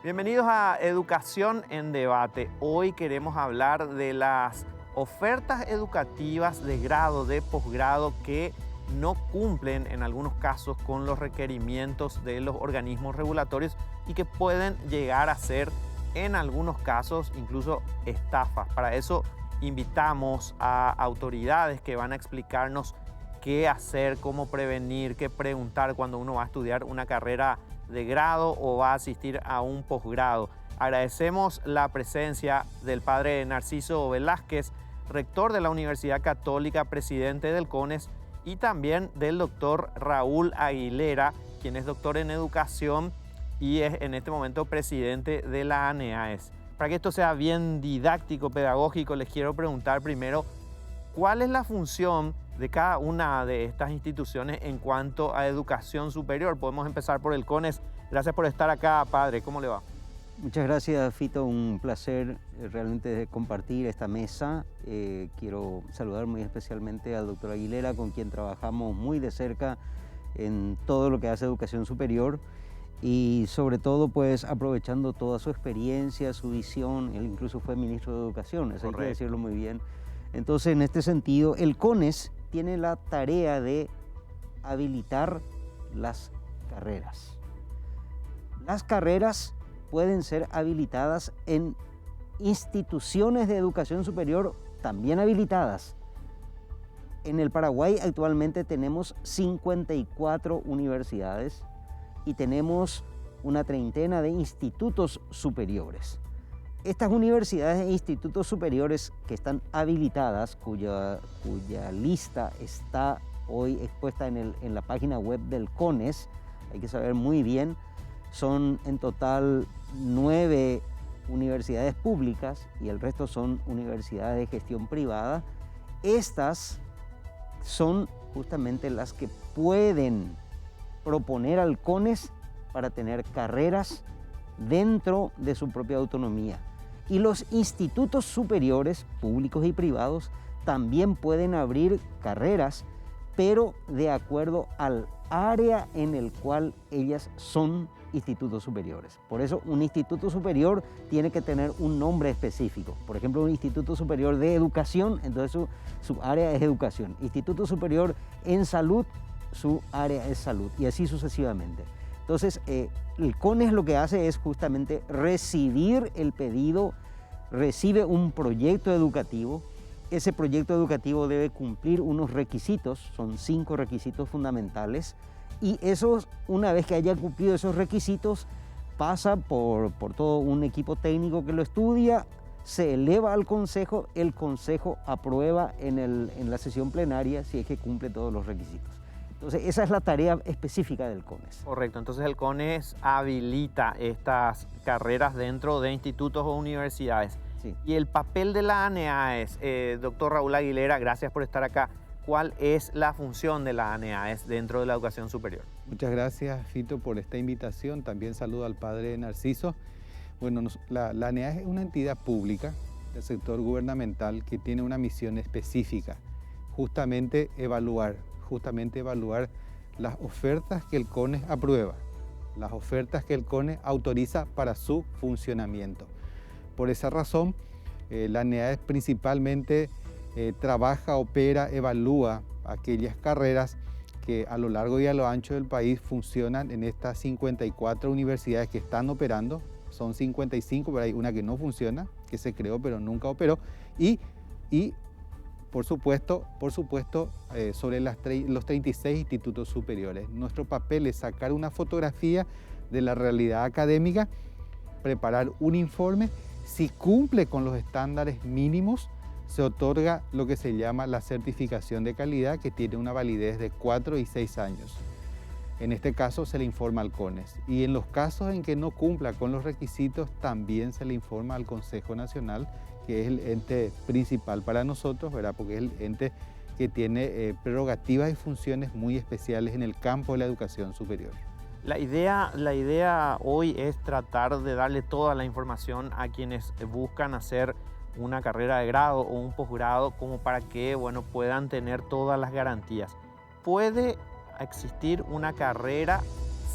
Bienvenidos a Educación en Debate. Hoy queremos hablar de las ofertas educativas de grado, de posgrado que no cumplen en algunos casos con los requerimientos de los organismos regulatorios y que pueden llegar a ser en algunos casos incluso estafas. Para eso invitamos a autoridades que van a explicarnos qué hacer, cómo prevenir, qué preguntar cuando uno va a estudiar una carrera de grado o va a asistir a un posgrado. Agradecemos la presencia del padre Narciso Velázquez, rector de la Universidad Católica, presidente del CONES, y también del doctor Raúl Aguilera, quien es doctor en educación y es en este momento presidente de la ANEAES. Para que esto sea bien didáctico, pedagógico, les quiero preguntar primero, ¿cuál es la función de cada una de estas instituciones en cuanto a educación superior? Podemos empezar por el CONES. Gracias por estar acá, padre. ¿Cómo le va? Muchas gracias, Fito. Un placer realmente compartir esta mesa. Quiero saludar muy especialmente al doctor Aguilera, con quien trabajamos muy de cerca en todo lo que hace educación superior y sobre todo pues aprovechando toda su experiencia, su visión. Él incluso fue ministro de Educación, eso hay que decirlo muy bien. Entonces, en este sentido, el CONES tiene la tarea de habilitar las carreras. Las carreras pueden ser habilitadas en instituciones de educación superior también habilitadas. En el Paraguay actualmente tenemos 54 universidades y tenemos una treintena de institutos superiores. Estas universidades e institutos superiores que están habilitadas, cuya lista está hoy expuesta en la página web del CONES, hay que saber muy bien, son en total 9 universidades públicas y el resto son universidades de gestión privada. Estas son justamente las que pueden proponer al CONES para tener carreras dentro de su propia autonomía. Y los institutos superiores, públicos y privados, también pueden abrir carreras, pero de acuerdo al área en el cual ellas son institutos superiores. Por eso un instituto superior tiene que tener un nombre específico. Por ejemplo, un instituto superior de educación, entonces su área es educación. Instituto superior en salud, su área es salud, y así sucesivamente. Entonces, el CONES lo que hace es justamente recibir el pedido, recibe un proyecto educativo. Ese proyecto educativo debe cumplir unos requisitos, son 5 requisitos fundamentales, y esos, una vez que haya cumplido esos requisitos, pasa por todo un equipo técnico que lo estudia, se eleva al consejo, el consejo aprueba en la sesión plenaria si es que cumple todos los requisitos. Entonces, esa es la tarea específica del CONES. Correcto, entonces el CONES habilita estas carreras dentro de institutos o universidades. Sí. Y el papel de la ANEAES, doctor Raúl Aguilera, gracias por estar acá. ¿Cuál es la función de la ANEAES dentro de la educación superior? Muchas gracias, Fito, por esta invitación. También saludo al padre Narciso. Bueno, la ANEAES es una entidad pública del sector gubernamental que tiene una misión específica, justamente evaluar las ofertas que el CONES aprueba, las ofertas que el CONES autoriza para su funcionamiento. Por esa razón, la ANEAES principalmente trabaja, opera, evalúa aquellas carreras que a lo largo y a lo ancho del país funcionan en estas 54 universidades que están operando. Son 55, pero hay una que no funciona, que se creó pero nunca operó. Y por supuesto, sobre los 36 institutos superiores. Nuestro papel es sacar una fotografía de la realidad académica, preparar un informe. Si cumple con los estándares mínimos, se otorga lo que se llama la certificación de calidad, que tiene una validez de 4 y 6 años. En este caso se le informa al CONES. Y en los casos en que no cumpla con los requisitos, también se le informa al Consejo Nacional, que es el ente principal para nosotros, ¿verdad? Porque es el ente que tiene prerrogativas y funciones muy especiales en el campo de la educación superior. La idea hoy es tratar de darle toda la información a quienes buscan hacer una carrera de grado o un posgrado, como para que puedan tener todas las garantías. ¿Puede existir una carrera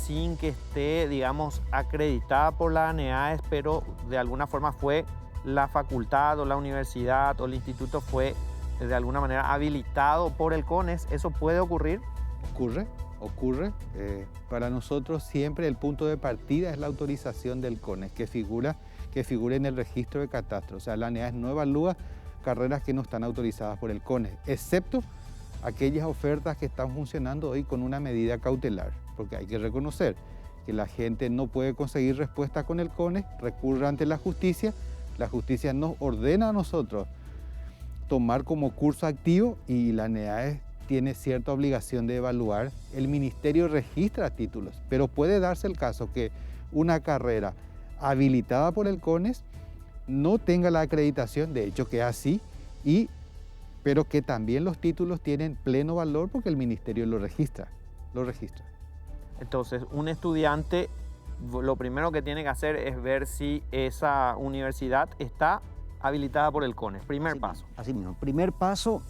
sin que esté, digamos, acreditada por la ANEAES, pero de alguna forma fue la facultad o la universidad o el instituto fue de alguna manera habilitado por el CONES? ¿Eso puede ocurrir? Ocurre. Para nosotros siempre el punto de partida es la autorización del CONES, que figure en el registro de catastro. O sea, la ANEAES no evalúa carreras que no están autorizadas por el CONES, excepto aquellas ofertas que están funcionando hoy con una medida cautelar, porque hay que reconocer que la gente no puede conseguir respuesta con el CONES, recurre ante la justicia nos ordena a nosotros tomar como curso activo y la ANEAES tiene cierta obligación de evaluar. El ministerio registra títulos, pero puede darse el caso que una carrera habilitada por el CONES no tenga la acreditación, de hecho que es así, pero que también los títulos tienen pleno valor porque el ministerio lo registra. Entonces, un estudiante lo primero que tiene que hacer es ver si esa universidad está habilitada por el CONES. Primer paso. Así mismo. Primer paso,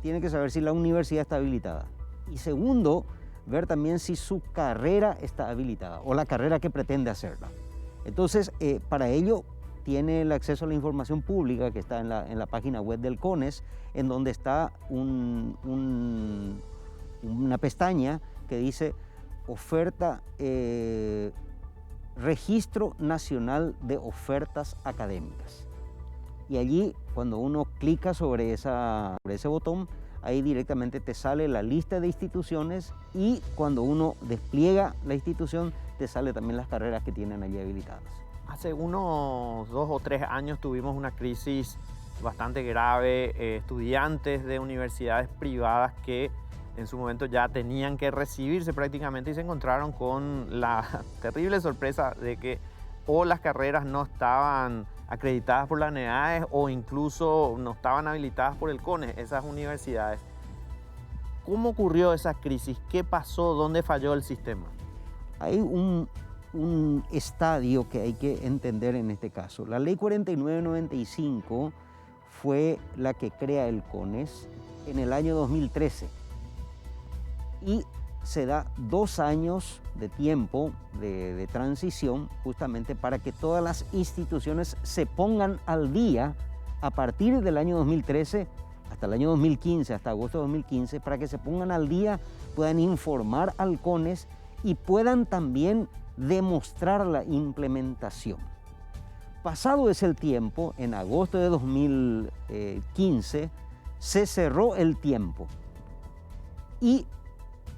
tiene que saber si la universidad está habilitada. Y segundo, ver también si su carrera está habilitada o la carrera que pretende hacerla. Entonces, para ello, tiene el acceso a la información pública que está en la página web del CONES, en donde está una pestaña que dice Registro Nacional de Ofertas Académicas. Y allí, cuando uno clica sobre ese botón, ahí directamente te sale la lista de instituciones y cuando uno despliega la institución, te sale también las carreras que tienen allí habilitadas. Hace unos 2 o 3 años tuvimos una crisis bastante grave, estudiantes de universidades privadas que en su momento ya tenían que recibirse prácticamente y se encontraron con la terrible sorpresa de que o las carreras no estaban acreditadas por la ANEAES o incluso no estaban habilitadas por el CONES, esas universidades. ¿Cómo ocurrió esa crisis? ¿Qué pasó? ¿Dónde falló el sistema? Hay un estadio que hay que entender en este caso. La Ley 4995 fue la que crea el CONES en el año 2013 y se da 2 años de tiempo de transición justamente para que todas las instituciones se pongan al día a partir del año 2013 hasta el año 2015, hasta agosto de 2015, para que se pongan al día, puedan informar al CONES y puedan también demostrar la implementación. Pasado ese tiempo, en agosto de 2015, se cerró el tiempo y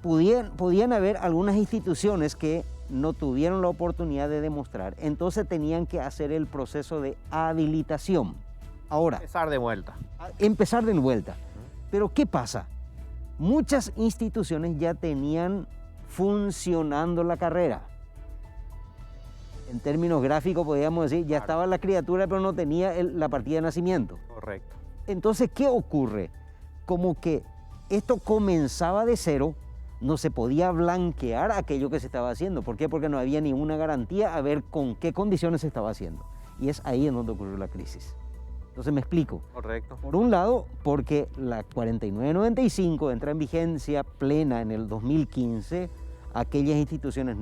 podían haber algunas instituciones que no tuvieron la oportunidad de demostrar, entonces tenían que hacer el proceso de habilitación. Ahora, empezar de vuelta. Pero ¿qué pasa? Muchas instituciones ya tenían funcionando la carrera. En términos gráficos podríamos decir, ya estaba la criatura, pero no tenía la partida de nacimiento. Correcto. Entonces, ¿qué ocurre? Como que esto comenzaba de cero, no se podía blanquear aquello que se estaba haciendo. ¿Por qué? Porque no había ninguna garantía a ver con qué condiciones se estaba haciendo. Y es ahí en donde ocurrió la crisis. Entonces me explico. Correcto. Por un lado, porque la 4995 entra en vigencia plena en el 2015, aquellas instituciones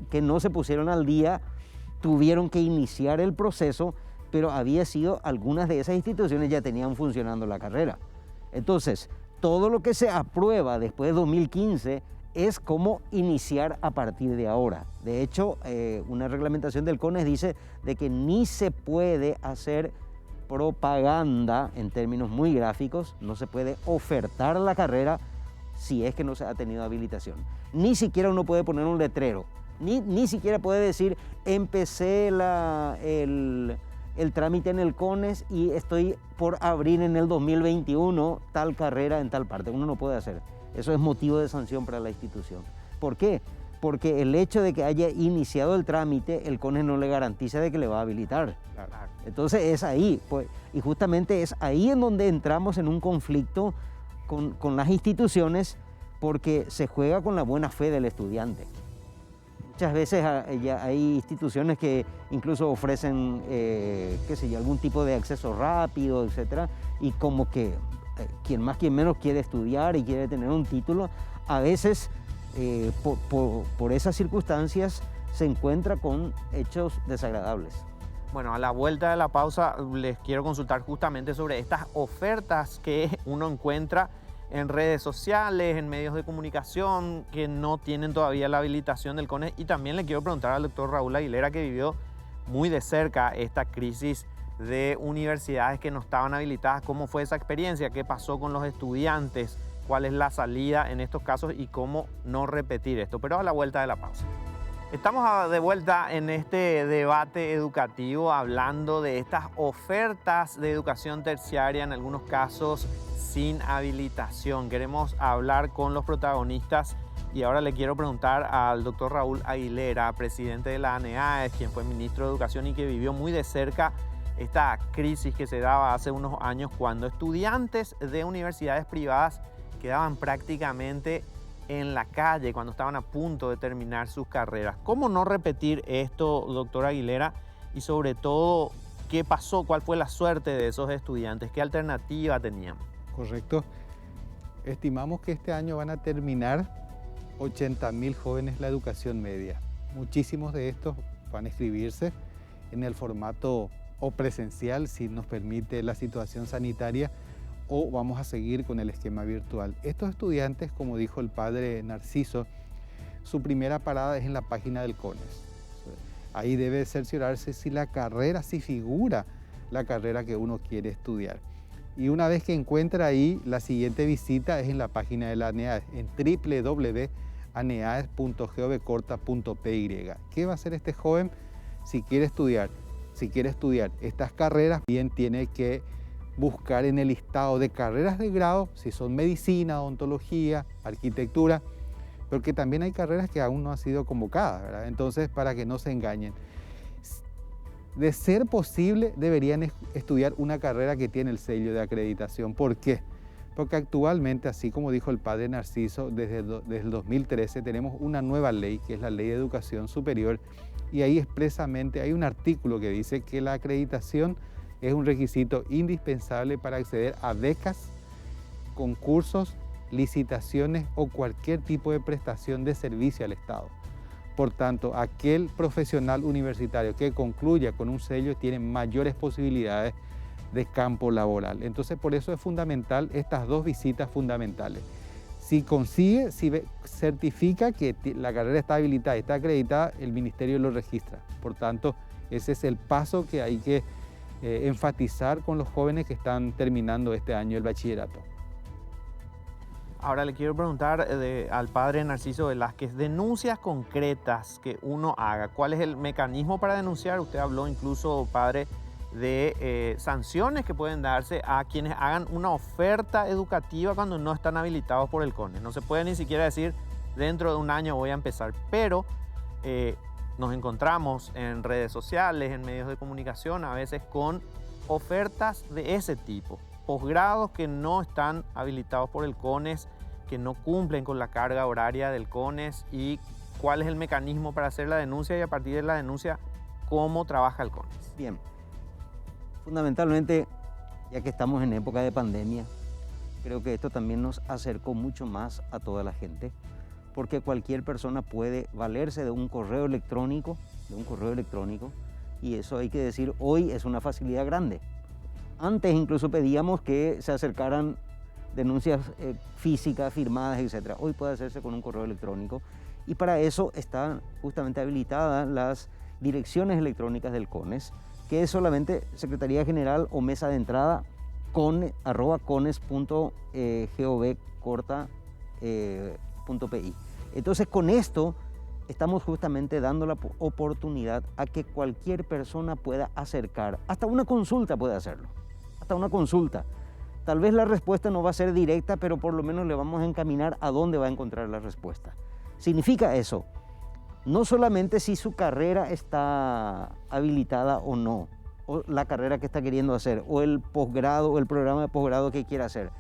que no se pusieron al día tuvieron que iniciar el proceso, pero algunas de esas instituciones ya tenían funcionando la carrera. Entonces, todo lo que se aprueba después de 2015 es como iniciar a partir de ahora. De hecho, una reglamentación del CONES dice de que ni se puede hacer propaganda en términos muy gráficos, no se puede ofertar la carrera si es que no se ha tenido habilitación. Ni siquiera uno puede poner un letrero, ni siquiera puede decir empecé el trámite en el CONES y estoy por abrir en el 2021 tal carrera en tal parte. Uno no puede hacer. Eso es motivo de sanción para la institución. ¿Por qué? Porque el hecho de que haya iniciado el trámite, el CONES no le garantiza de que le va a habilitar. Claro. Entonces es ahí, pues, y justamente es ahí en donde entramos en un conflicto con las instituciones, porque se juega con la buena fe del estudiante. Muchas veces hay instituciones que incluso ofrecen, algún tipo de acceso rápido, etcétera, y como que quien más, quien menos quiere estudiar y quiere tener un título, a veces por esas circunstancias se encuentra con hechos desagradables. Bueno, a la vuelta de la pausa les quiero consultar justamente sobre estas ofertas que uno encuentra en redes sociales, en medios de comunicación que no tienen todavía la habilitación del CONES. Y también le quiero preguntar al doctor Raúl Aguilera, que vivió muy de cerca esta crisis de universidades que no estaban habilitadas. ¿Cómo fue esa experiencia? ¿Qué pasó con los estudiantes? ¿Cuál es la salida en estos casos y cómo no repetir esto? Pero a la vuelta de la pausa. Estamos de vuelta en este debate educativo hablando de estas ofertas de educación terciaria, en algunos casos sin habilitación. Queremos hablar con los protagonistas y ahora le quiero preguntar al doctor Raúl Aguilera, presidente de la ANEAES, quien fue ministro de Educación y que vivió muy de cerca esta crisis que se daba hace unos años cuando estudiantes de universidades privadas quedaban prácticamente en la calle cuando estaban a punto de terminar sus carreras. ¿Cómo no repetir esto, doctor Aguilera? Y sobre todo, ¿qué pasó? ¿Cuál fue la suerte de esos estudiantes? ¿Qué alternativa tenían? Correcto. Estimamos que este año van a terminar 80.000 jóvenes la educación media. Muchísimos de estos van a inscribirse en el formato o presencial, si nos permite la situación sanitaria, o vamos a seguir con el esquema virtual. Estos estudiantes, como dijo el padre Narciso, su primera parada es en la página del CONES. Ahí debe cerciorarse si la carrera, si figura la carrera que uno quiere estudiar. Y una vez que encuentra ahí, la siguiente visita es en la página de la ANEAES, en www.aneaes.govcorta.py. ¿Qué va a hacer este joven si quiere estudiar? Si quiere estudiar estas carreras, bien tiene que buscar en el listado de carreras de grado, si son medicina, odontología, arquitectura, porque también hay carreras que aún no han sido convocadas, ¿verdad? Entonces, para que no se engañen. De ser posible, deberían estudiar una carrera que tiene el sello de acreditación. ¿Por qué? Porque actualmente, así como dijo el padre Narciso, desde el 2013 tenemos una nueva ley, que es la Ley de Educación Superior, y ahí expresamente hay un artículo que dice que la acreditación es un requisito indispensable para acceder a becas, concursos, licitaciones o cualquier tipo de prestación de servicio al Estado. Por tanto, aquel profesional universitario que concluya con un sello tiene mayores posibilidades de campo laboral. Entonces, por eso es fundamental estas dos visitas fundamentales. Si consigue, si certifica que la carrera está habilitada y está acreditada, el ministerio lo registra. Por tanto, ese es el paso que hay que enfatizar con los jóvenes que están terminando este año el bachillerato. Ahora le quiero preguntar al padre Narciso Velázquez, denuncias concretas que uno haga. ¿Cuál es el mecanismo para denunciar? Usted habló incluso, padre, de sanciones que pueden darse a quienes hagan una oferta educativa cuando no están habilitados por el CONES. No se puede ni siquiera decir dentro de un año voy a empezar, pero nos encontramos en redes sociales, en medios de comunicación, a veces con ofertas de ese tipo. Posgrados que no están habilitados por el CONES, que no cumplen con la carga horaria del CONES, y cuál es el mecanismo para hacer la denuncia y a partir de la denuncia, cómo trabaja el CONES. Bien, fundamentalmente, ya que estamos en época de pandemia, creo que esto también nos acercó mucho más a toda la gente, porque cualquier persona puede valerse de un correo electrónico, y eso hay que decir, hoy es una facilidad grande. Antes incluso pedíamos que se acercaran denuncias físicas, firmadas, etc. Hoy puede hacerse con un correo electrónico y para eso están justamente habilitadas las direcciones electrónicas del CONES, que es solamente Secretaría General o Mesa de Entrada @cones.govcorta.pi. Entonces con esto estamos justamente dando la oportunidad a que cualquier persona pueda acercar, hasta una consulta puede hacerlo. Hasta una consulta. Tal vez la respuesta no va a ser directa, pero por lo menos le vamos a encaminar a dónde va a encontrar la respuesta. Significa eso, no solamente si su carrera está habilitada o no, o la carrera que está queriendo hacer, o el posgrado, o el programa de posgrado que quiera hacer,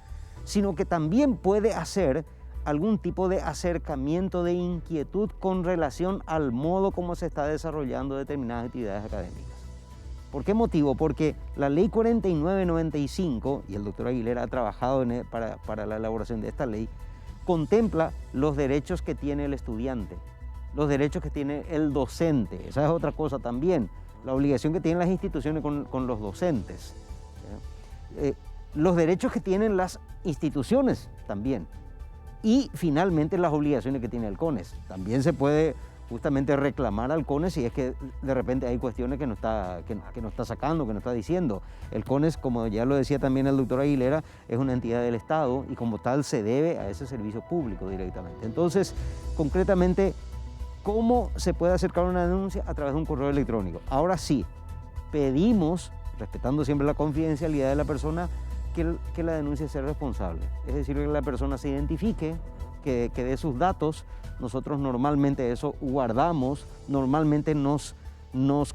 sino que también puede hacer algún tipo de acercamiento de inquietud con relación al modo como se está desarrollando determinadas actividades académicas. ¿Por qué motivo? Porque la ley 4995, y el doctor Aguilera ha trabajado para la elaboración de esta ley, contempla los derechos que tiene el estudiante, los derechos que tiene el docente. Esa es otra cosa también, la obligación que tienen las instituciones con los docentes. Los derechos que tienen las instituciones también. Y finalmente las obligaciones que tiene el CONES. También se puede justamente reclamar al CONES si es que de repente hay cuestiones que no está sacando, que no está diciendo. El CONES, como ya lo decía también el doctor Aguilera, es una entidad del Estado y como tal se debe a ese servicio público directamente. Entonces, concretamente, ¿cómo se puede acercar una denuncia? A través de un correo electrónico. Ahora sí, pedimos, respetando siempre la confidencialidad de la persona, que la denuncia sea responsable. Es decir, que la persona se identifique, que dé sus datos. Nosotros normalmente eso guardamos, normalmente nos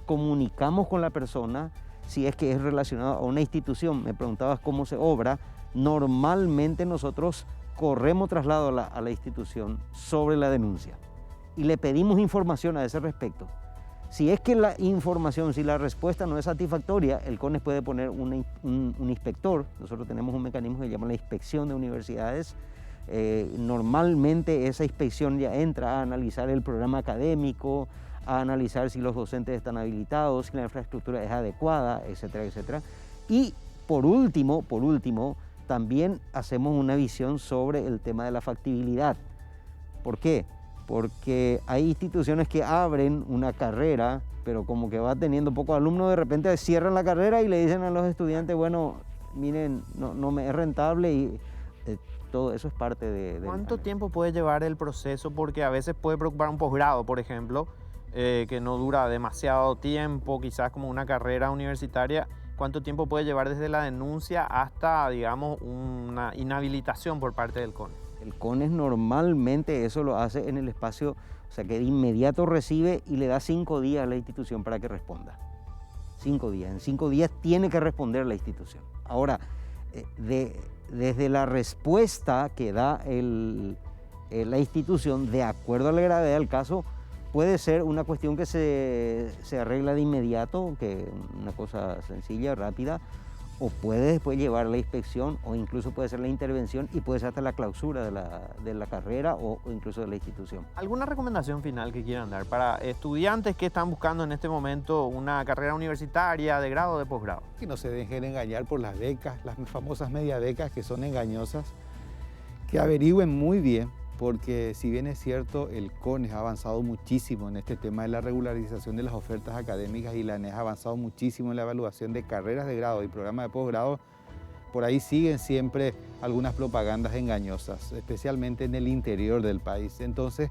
comunicamos con la persona si es que es relacionado a una institución. Me preguntabas cómo se obra. Normalmente nosotros corremos traslado a la institución sobre la denuncia y le pedimos información a ese respecto. Si es que la información, si la respuesta no es satisfactoria, el CONES puede poner un inspector. Nosotros tenemos un mecanismo que se llama la inspección de universidades. Normalmente esa inspección ya entra a analizar el programa académico, a analizar si los docentes están habilitados, si la infraestructura es adecuada, etcétera, etcétera. Y por último, también hacemos una visión sobre el tema de la factibilidad. ¿Por qué? Porque hay instituciones que abren una carrera, pero como que va teniendo pocos alumnos, de repente cierran la carrera y le dicen a los estudiantes, bueno, miren, no me es rentable y todo eso es parte de... ¿Cuánto tiempo puede llevar el proceso? Porque a veces puede preocupar un posgrado, por ejemplo, que no dura demasiado tiempo, quizás como una carrera universitaria. ¿Cuánto tiempo puede llevar desde la denuncia hasta, digamos, una inhabilitación por parte del CONES? El CONES normalmente eso lo hace en el espacio, o sea que de inmediato recibe y le da 5 días a la institución para que responda. 5 días. En 5 días tiene que responder la institución. Ahora, desde la respuesta que da la institución, de acuerdo a la gravedad del caso, puede ser una cuestión que se arregla de inmediato, que es una cosa sencilla, rápida, o puede después llevar a la inspección, o incluso puede ser la intervención y puede ser hasta la clausura de la carrera o incluso de la institución. ¿Alguna recomendación final que quieran dar para estudiantes que están buscando en este momento una carrera universitaria de grado o de posgrado? Que no se dejen engañar por las becas, las famosas media becas que son engañosas, que averigüen muy bien, porque si bien es cierto, el CONES ha avanzado muchísimo en este tema de la regularización de las ofertas académicas y la ANES ha avanzado muchísimo en la evaluación de carreras de grado y programas de posgrado, por ahí siguen siempre algunas propagandas engañosas, especialmente en el interior del país. Entonces,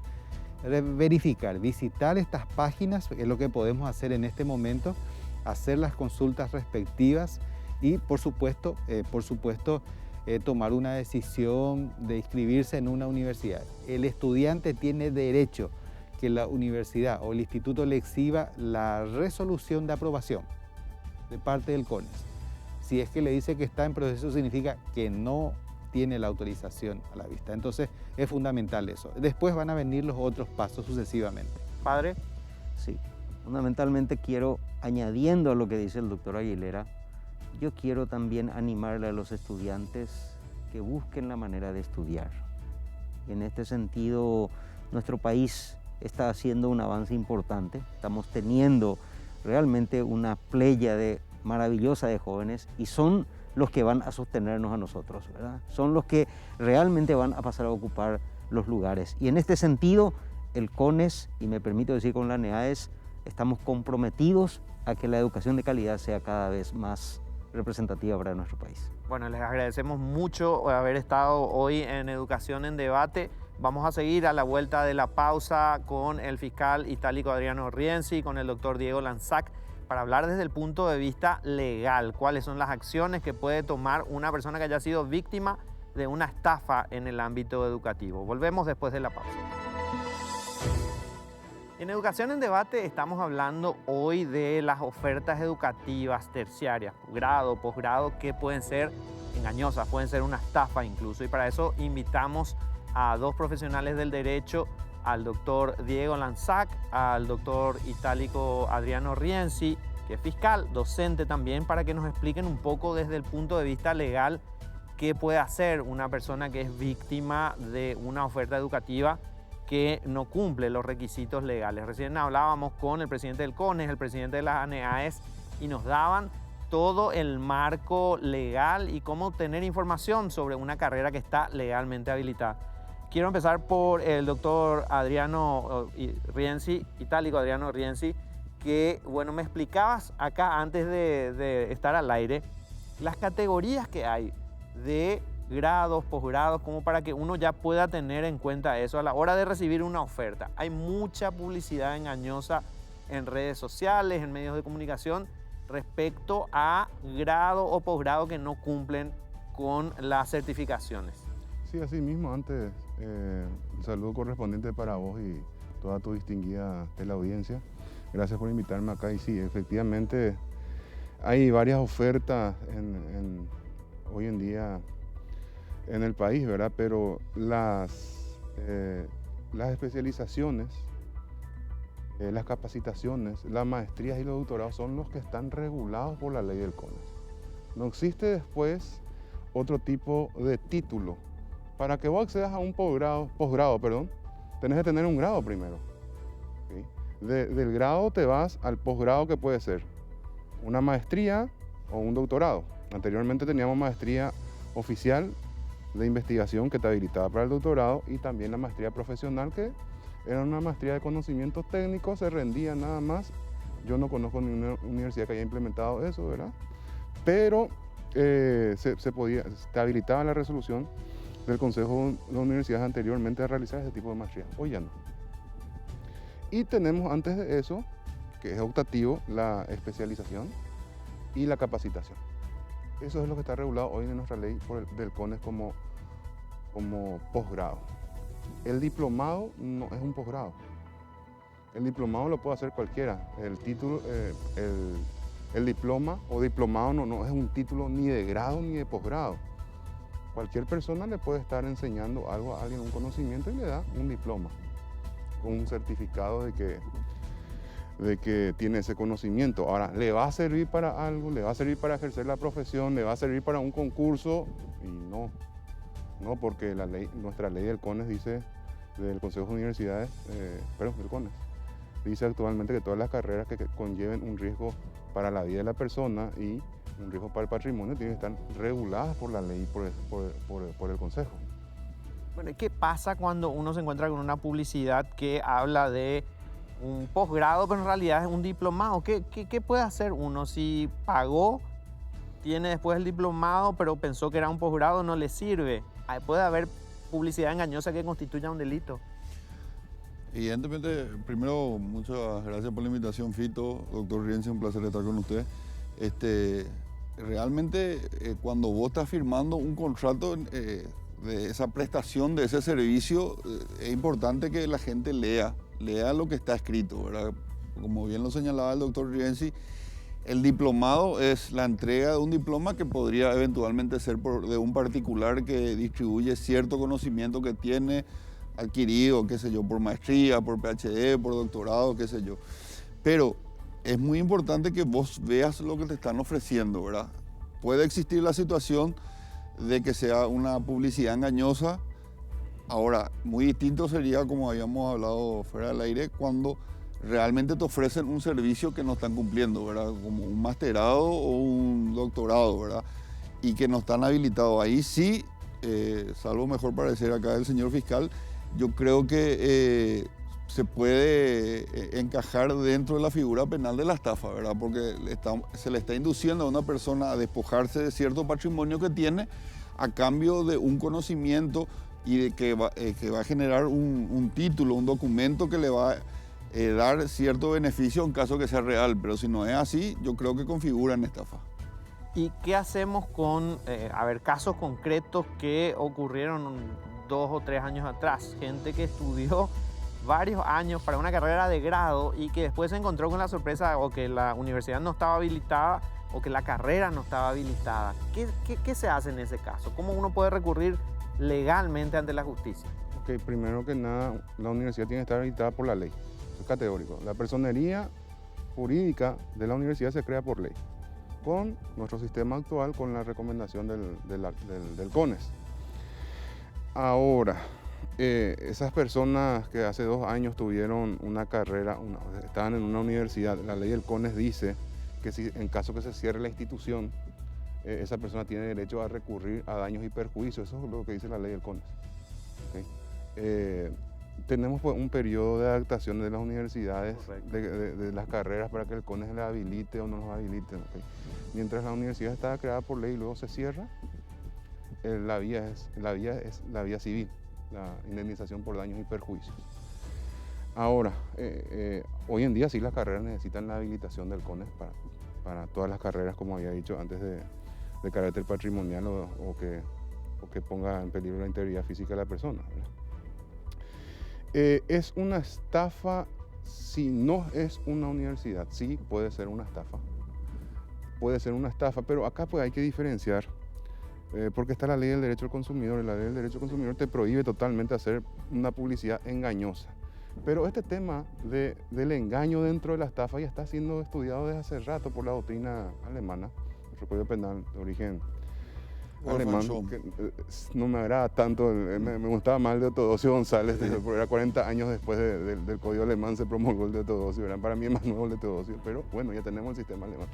verificar, visitar estas páginas es lo que podemos hacer en este momento, hacer las consultas respectivas y, por supuesto, tomar una decisión de inscribirse en una universidad. El estudiante tiene derecho que la universidad o el instituto le exhiba la resolución de aprobación de parte del CONES. Si es que le dice que está en proceso, significa que no tiene la autorización a la vista. Entonces es fundamental eso. Después van a venir los otros pasos sucesivamente. Padre. Sí, fundamentalmente quiero, añadiendo a lo que dice el doctor Aguilera, yo quiero también animarle a los estudiantes que busquen la manera de estudiar. Y en este sentido, nuestro país está haciendo un avance importante. Estamos teniendo realmente una pléyade maravillosa de jóvenes y son los que van a sostenernos a nosotros, ¿verdad? Son los que realmente van a pasar a ocupar los lugares. Y en este sentido, el CONES, y me permito decir con la NEAES, estamos comprometidos a que la educación de calidad sea cada vez más representativa para nuestro país. Bueno, les agradecemos mucho haber estado hoy en Educación en Debate. Vamos a seguir a la vuelta de la pausa con el fiscal itálico Adriano Rienzi y con el doctor Diego Lanzac para hablar desde el punto de vista legal, cuáles son las acciones que puede tomar una persona que haya sido víctima de una estafa en el ámbito educativo. Volvemos después de la pausa. En Educación en Debate estamos hablando hoy de las ofertas educativas terciarias, grado, posgrado, que pueden ser engañosas, pueden ser una estafa incluso. Y para eso invitamos a dos profesionales del derecho, al doctor Diego Lanzac, al doctor itálico Adriano Rienzi, que es fiscal, docente también, para que nos expliquen un poco desde el punto de vista legal qué puede hacer una persona que es víctima de una oferta educativa que no cumple los requisitos legales. Recién hablábamos con el presidente del CONES, el presidente de las ANEAES, y nos daban todo el marco legal y cómo obtener información sobre una carrera que está legalmente habilitada. Quiero empezar por el doctor Adriano Rienzi, itálico Adriano Rienzi, que, bueno, me explicabas acá antes de estar al aire las categorías que hay de grados, posgrados, como para que uno ya pueda tener en cuenta eso a la hora de recibir una oferta. Hay mucha publicidad engañosa en redes sociales, en medios de comunicación, respecto a grado o posgrado que no cumplen con las certificaciones. Sí, así mismo, antes un saludo correspondiente para vos y toda tu distinguida teleaudiencia. Gracias por invitarme acá y sí, efectivamente hay varias ofertas hoy en día en el país, ¿verdad? Pero las especializaciones, las capacitaciones, las maestrías y los doctorados son los que están regulados por la ley del CONES. No existe después otro tipo de título. Para que vos accedas a un posgrado, tenés que tener un grado primero. ¿Sí? Del grado te vas al posgrado, que puede ser una maestría o un doctorado. Anteriormente teníamos maestría oficial de investigación que te habilitaba para el doctorado, y también la maestría profesional, que era una maestría de conocimientos técnicos, se rendía nada más. Yo no conozco ninguna universidad que haya implementado eso, ¿verdad? Pero te habilitaba la resolución del Consejo de Universidades anteriormente a realizar ese tipo de maestría. Hoy ya no. Y tenemos antes de eso, que es optativo, la especialización y la capacitación. Eso es lo que está regulado hoy en nuestra ley del CONES como posgrado. El diplomado no es un posgrado. El diplomado lo puede hacer cualquiera. El título, el diploma o diplomado no es un título ni de grado ni de posgrado. Cualquier persona le puede estar enseñando algo a alguien, un conocimiento, y le da un diploma con un certificado de que tiene ese conocimiento. Ahora, ¿le va a servir para algo? ¿Le va a servir para ejercer la profesión? ¿Le va a servir para un concurso? Y no, porque nuestra ley del CONES dice, del Consejo de Universidades, del CONES, dice actualmente que todas las carreras que conlleven un riesgo para la vida de la persona y un riesgo para el patrimonio tienen que estar reguladas por la ley, por el Consejo. Bueno, ¿y qué pasa cuando uno se encuentra con una publicidad que habla de un posgrado, pero en realidad es un diplomado? ¿Qué puede hacer uno si pagó, tiene después el diplomado, pero pensó que era un posgrado, no le sirve? ¿Puede haber publicidad engañosa que constituya un delito? Evidentemente, primero, muchas gracias por la invitación, Fito. Doctor Rienzi, un placer estar con usted. Realmente, cuando vos estás firmando un contrato de esa prestación, de ese servicio, es importante que la gente lea lo que está escrito, ¿verdad? Como bien lo señalaba el doctor Rienzi, el diplomado es la entrega de un diploma que podría eventualmente ser de un particular que distribuye cierto conocimiento que tiene adquirido, qué sé yo, por maestría, por PhD, por doctorado, qué sé yo. Pero es muy importante que vos veas lo que te están ofreciendo, ¿verdad? Puede existir la situación de que sea una publicidad engañosa. Ahora, muy distinto sería, como habíamos hablado fuera del aire, cuando realmente te ofrecen un servicio que no están cumpliendo, ¿verdad? Como un masterado o un doctorado, ¿verdad? Y que no están habilitados. Ahí sí, salvo mejor parecer acá del señor fiscal, yo creo que se puede encajar dentro de la figura penal de la estafa, ¿verdad? Porque se le está induciendo a una persona a despojarse de cierto patrimonio que tiene a cambio de un conocimiento y de que va a generar un título, un documento que le va a dar cierto beneficio en caso que sea real. Pero si no es así, yo creo que configura en estafa. ¿Y qué hacemos con, casos concretos que ocurrieron 2 o 3 años atrás? Gente que estudió varios años para una carrera de grado y que después se encontró con la sorpresa o que la universidad no estaba habilitada o que la carrera no estaba habilitada. ¿Qué se hace en ese caso? ¿Cómo uno puede recurrir legalmente ante la justicia? Ok, primero que nada, la universidad tiene que estar habilitada por la ley. Eso es categórico. La personería jurídica de la universidad se crea por ley. con nuestro sistema actual, con la recomendación del CONES. Ahora, esas personas que hace 2 años tuvieron una carrera, estaban en una universidad, la ley del CONES dice que si en caso que se cierre la institución, esa persona tiene derecho a recurrir a daños y perjuicios. Eso es lo que dice la ley del CONES. ¿Okay? Tenemos pues, un periodo de adaptación de las universidades, de las carreras, para que el CONES le habilite o no los habilite. ¿Okay? Mientras la universidad está creada por ley y luego se cierra, la vía es la vía civil, la indemnización por daños y perjuicios. Ahora, hoy en día sí las carreras necesitan la habilitación del CONES para todas las carreras, como había dicho antes, de carácter patrimonial o que ponga en peligro la integridad física de la persona, ¿verdad? Es una estafa si no es una universidad. Sí, puede ser una estafa. Puede ser una estafa, pero acá pues hay que diferenciar, porque está la ley del derecho al consumidor, y la ley del derecho al consumidor te prohíbe totalmente hacer una publicidad engañosa. Pero este tema del engaño dentro de la estafa ya está siendo estudiado desde hace rato por la doctrina alemana, el Código Penal de origen alemán, que no me agrada tanto, me gustaba más el de Teodosio González, porque era 40 años después del Código Alemán se promulgó el de Teodosio, ¿verdad? Para mí es más nuevo el de Teodosio, pero bueno, ya tenemos el sistema alemán.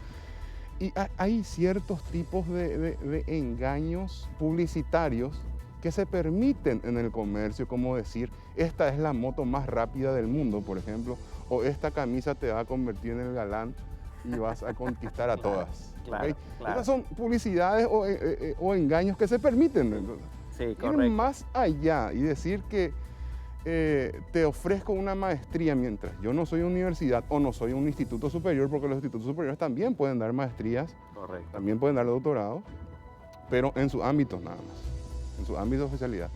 Y hay ciertos tipos de engaños publicitarios que se permiten en el comercio, como decir, esta es la moto más rápida del mundo, por ejemplo, o esta camisa te va a convertir en el galán y vas a conquistar a todas. Claro, ¿Okay? claro. Estas son publicidades o engaños que se permiten. Entonces, Sí, correcto. ir más allá y decir que te ofrezco una maestría mientras yo no soy universidad o no soy un instituto superior, porque los institutos superiores también pueden dar maestrías, Correcto. también pueden dar doctorado, pero en sus ámbitos nada más, en su ámbito de especialidad.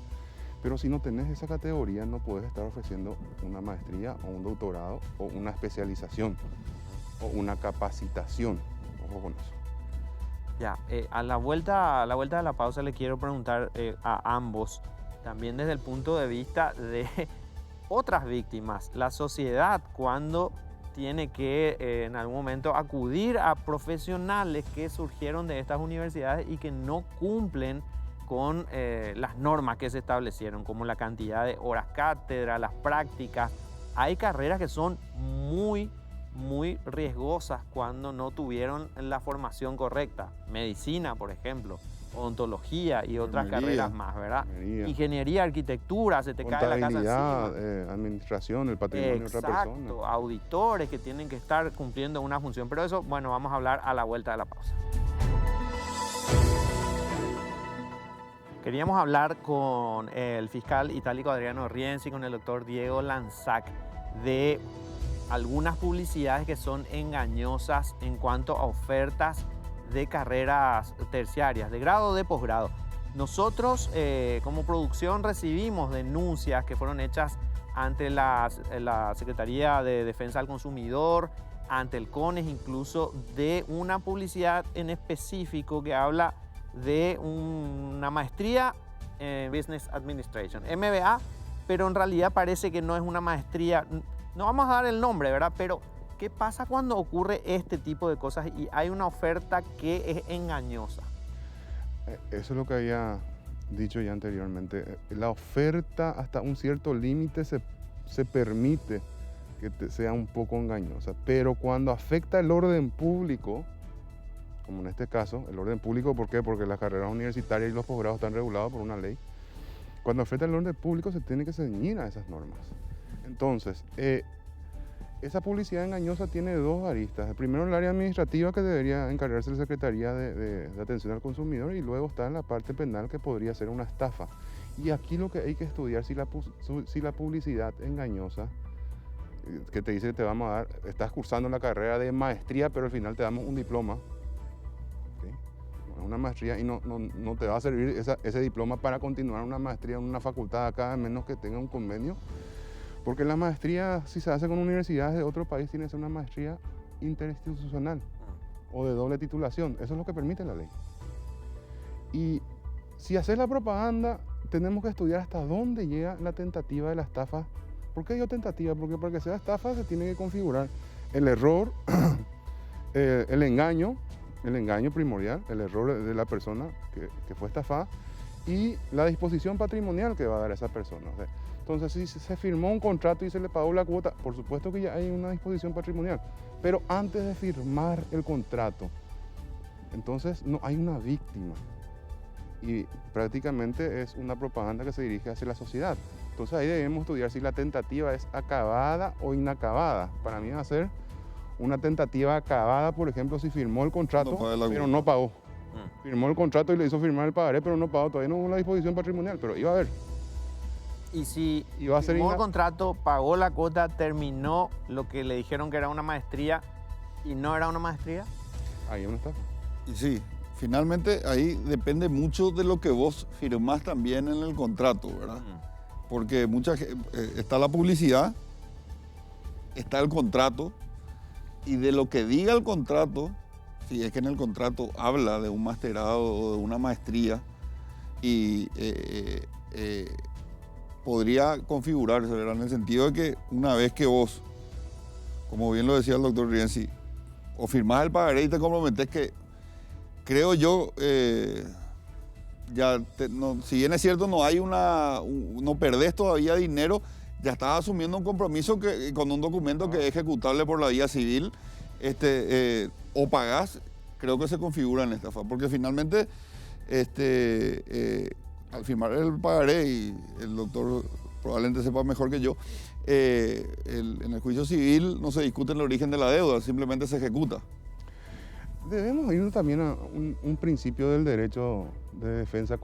Pero si no tenés esa categoría, no puedes estar ofreciendo una maestría o un doctorado o una especialización o una capacitación. Ojo con eso. Ya, a la vuelta de la pausa le quiero preguntar a ambos, también desde el punto de vista de otras víctimas, la sociedad cuando tiene que en algún momento acudir a profesionales que surgieron de estas universidades y que no cumplen con las normas que se establecieron, como la cantidad de horas cátedra, las prácticas. Hay carreras que son muy riesgosas cuando no tuvieron la formación correcta. Medicina, por ejemplo, odontología y otras carreras más, ¿verdad? Ingeniería, arquitectura, se te cae la casa encima. Administración, el patrimonio de otra persona. Exacto, auditores que tienen que estar cumpliendo una función. Pero eso, bueno, vamos a hablar a la vuelta de la pausa. Queríamos hablar con el fiscal itálico Adriano Rienzi y con el doctor Diego Lanzac de algunas publicidades que son engañosas en cuanto a ofertas de carreras terciarias, de grado o de posgrado. Nosotros como producción recibimos denuncias que fueron hechas ante la Secretaría de Defensa del Consumidor, ante el CONES, incluso de una publicidad en específico que habla de una maestría en Business Administration, MBA, pero en realidad parece que no es una maestría. No vamos a dar el nombre, ¿verdad? Pero ¿qué pasa cuando ocurre este tipo de cosas y hay una oferta que es engañosa? Eso es lo que había dicho ya anteriormente. La oferta hasta un cierto límite se permite que sea un poco engañosa, pero cuando afecta el orden público, como en este caso, el orden público, ¿por qué? Porque las carreras universitarias y los posgrados están regulados por una ley. Cuando afecta el orden público se tiene que ceñir a esas normas. Entonces, esa publicidad engañosa tiene dos aristas. Primero, el área administrativa, que debería encargarse la Secretaría de Atención al Consumidor, y luego está en la parte penal, que podría ser una estafa. Y aquí lo que hay que estudiar si la publicidad engañosa, que te dice que te vamos a dar, estás cursando la carrera de maestría, pero al final te damos un diploma, ¿okay? Una maestría, y no te va a servir ese diploma para continuar una maestría en una facultad acá, a menos que tenga un convenio. Porque la maestría, si se hace con universidades de otro país, tiene que ser una maestría interinstitucional o de doble titulación. Eso es lo que permite la ley. Y si haces la propaganda, tenemos que estudiar hasta dónde llega la tentativa de la estafa. ¿Por qué digo tentativa? Porque para que sea estafa se tiene que configurar el error, el engaño, el engaño primordial, el error de la persona que fue estafada y la disposición patrimonial que va a dar esa persona. O sea, entonces, si se firmó un contrato y se le pagó la cuota, por supuesto que ya hay una disposición patrimonial, pero antes de firmar el contrato, entonces no hay una víctima y prácticamente es una propaganda que se dirige hacia la sociedad. Entonces ahí debemos estudiar si la tentativa es acabada o inacabada. Para mí va a ser una tentativa acabada, por ejemplo, si firmó el contrato, pero no pagó. Firmó el contrato y le hizo firmar el pagaré, pero no pagó. Todavía no hubo una disposición patrimonial, pero iba a haber. Y si Iba a ser firmó el contrato, pagó la cuota, terminó lo que le dijeron que era una maestría y no era una maestría. Ahí es una estafa. Y sí, finalmente ahí depende mucho de lo que vos firmás también en el contrato, ¿verdad? Porque está la publicidad, está el contrato, y de lo que diga el contrato, si es que en el contrato habla de un masterado o de una maestría, y podría configurarse, ¿verdad? En el sentido de que una vez que vos, como bien lo decía el doctor Rienzi, o firmás el pagaré y te comprometés que, creo yo, si bien es cierto, no perdés todavía dinero, ya estás asumiendo un compromiso con un documento que es ejecutable por la vía civil, o pagás, creo que se configura en estafa, porque finalmente, al firmar el pagaré, y el doctor probablemente sepa mejor que yo, en el juicio civil no se discute el origen de la deuda, simplemente se ejecuta. Debemos ir también a un principio del derecho de defensa al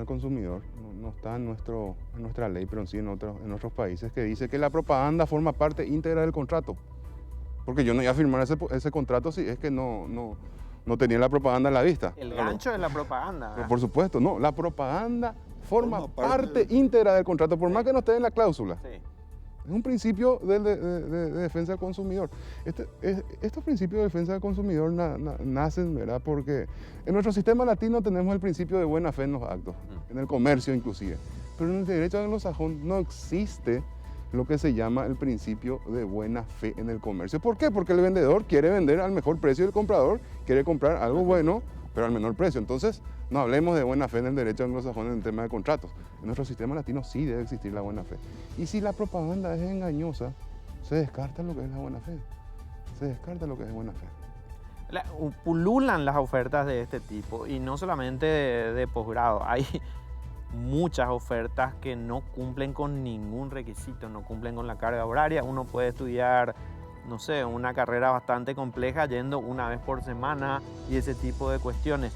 consumidor. No está en nuestra ley, pero sí en otros países, que dice que la propaganda forma parte íntegra del contrato. Porque yo no iba a firmar ese contrato si es que no tenía la propaganda a la vista. El gancho de la propaganda. Pero por supuesto, no. La propaganda forma parte íntegra del contrato, por más que no esté en la cláusula. Sí. Es un principio de defensa del consumidor. Estos principios de defensa del consumidor nacen, ¿verdad? Porque en nuestro sistema latino tenemos el principio de buena fe en los actos, en el comercio inclusive. Pero en el derecho anglosajón no existe lo que se llama el principio de buena fe en el comercio. ¿Por qué? Porque el vendedor quiere vender al mejor precio y el comprador quiere comprar algo bueno, pero al menor precio. Entonces, no hablemos de buena fe en el derecho anglosajón en el tema de contratos. En nuestro sistema latino sí debe existir la buena fe. Y si la propaganda es engañosa, se descarta lo que es la buena fe. Se descarta lo que es buena fe. Pululan las ofertas de este tipo, y no solamente de posgrado. Hay muchas ofertas que no cumplen con ningún requisito, no cumplen con la carga horaria. Uno puede estudiar, no sé, una carrera bastante compleja yendo una vez por semana y ese tipo de cuestiones.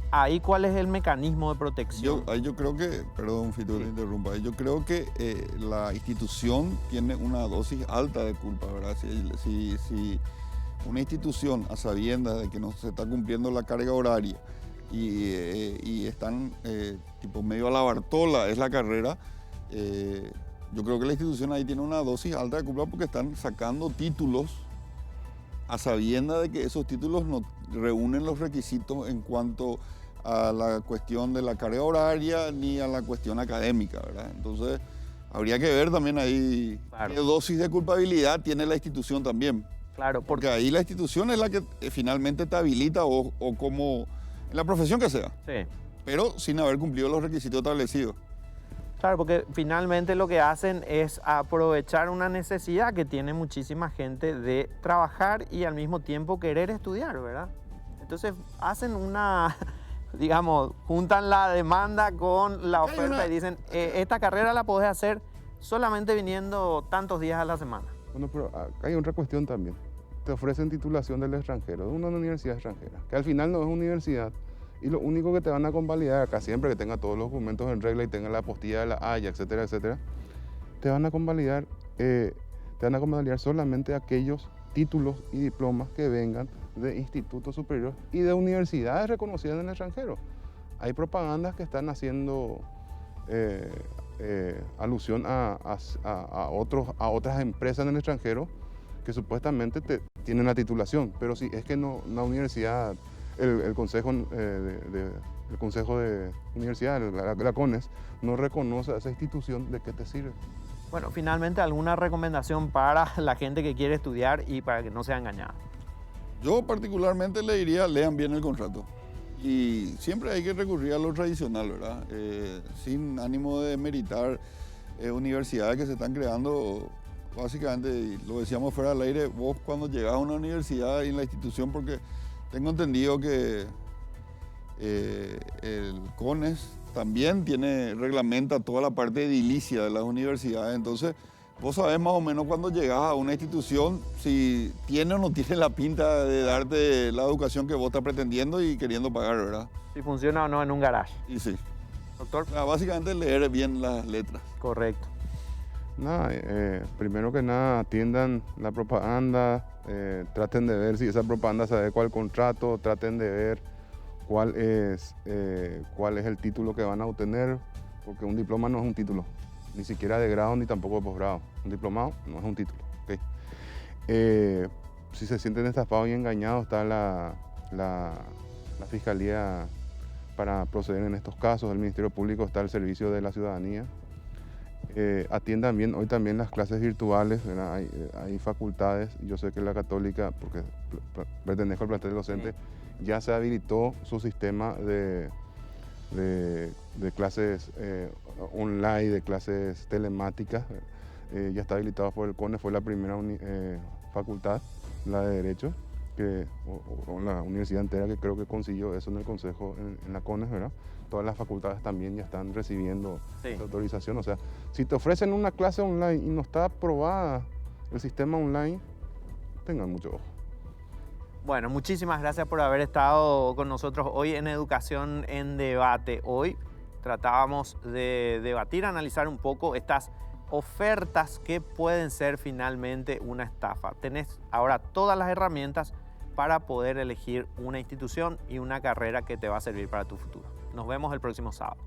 Ahí, ¿cuál es el mecanismo de protección? Yo creo que, perdón, Fito, que te interrumpa, yo creo que la institución tiene una dosis alta de culpa, ¿verdad? Si una institución, a sabiendas de que no se está cumpliendo la carga horaria y están tipo medio a la Bartola, es la carrera, yo creo que la institución ahí tiene una dosis alta de culpa, porque están sacando títulos a sabiendas de que esos títulos no reúnen los requisitos en cuanto a la cuestión de la carga horaria ni a la cuestión académica, ¿verdad? Entonces, habría que ver también ahí qué dosis de culpabilidad tiene la institución también. Claro, porque ahí la institución es la que finalmente te habilita, o como en la profesión que sea, sí, pero sin haber cumplido los requisitos establecidos. Claro, porque finalmente lo que hacen es aprovechar una necesidad que tiene muchísima gente de trabajar y al mismo tiempo querer estudiar, ¿verdad? Entonces hacen digamos, juntan la demanda con la oferta y dicen, esta carrera la podés hacer solamente viniendo tantos días a la semana. Bueno, pero acá hay otra cuestión también. Te ofrecen titulación del extranjero, de una universidad extranjera, que al final no es universidad. Y lo único que te van a convalidar acá, siempre que tenga todos los documentos en regla y tenga la apostilla de la Haya, etcétera, etcétera, te van a convalidar solamente aquellos títulos y diplomas que vengan de institutos superiores y de universidades reconocidas en el extranjero. Hay propagandas que están haciendo alusión a otras empresas en el extranjero que supuestamente tienen la titulación, pero si es que no, la universidad, el Consejo de Universidad, la CONES, no reconoce a esa institución, ¿de qué te sirve? Bueno, finalmente, ¿alguna recomendación para la gente que quiere estudiar y para que no sea engañada? Yo particularmente le diría, lean bien el contrato. Y siempre hay que recurrir a lo tradicional, ¿verdad? Sin ánimo de meritar universidades que se están creando, básicamente, y lo decíamos fuera del aire, vos cuando llegás a una universidad y en la institución, porque tengo entendido que el CONES también reglamenta toda la parte edilicia de las universidades, entonces vos sabés más o menos cuando llegás a una institución si tiene o no tiene la pinta de darte la educación que vos estás pretendiendo y queriendo pagar, ¿verdad? Si funciona o no en un garage. Y sí. Doctor. Básicamente leer bien las letras. Correcto. Nada, primero que nada atiendan la propaganda, traten de ver si esa propaganda se adecua al contrato, traten de ver cuál es el título que van a obtener, porque un diploma no es un título, ni siquiera de grado ni tampoco de posgrado. Un diplomado no es un título. ¿Okay? Si se sienten estafados y engañados, está la Fiscalía para proceder en estos casos, el Ministerio Público, está al servicio de la ciudadanía. Atiendan bien, hoy también las clases virtuales, hay facultades, yo sé que la Católica, porque pertenezco al plantel docente, ya se habilitó su sistema de clases online, de clases telemáticas, ya está habilitado por el CONES, fue la primera facultad, la de Derecho, o la universidad entera que creo que consiguió eso en el Consejo, en la CONES, ¿verdad? Todas las facultades también ya están recibiendo esa autorización. O sea, si te ofrecen una clase online y no está aprobada el sistema online, tengan mucho ojo. Bueno, muchísimas gracias por haber estado con nosotros hoy en Educación en Debate. Hoy tratábamos de debatir, analizar un poco estas ofertas que pueden ser finalmente una estafa. Tenés ahora todas las herramientas para poder elegir una institución y una carrera que te va a servir para tu futuro. Nos vemos el próximo sábado.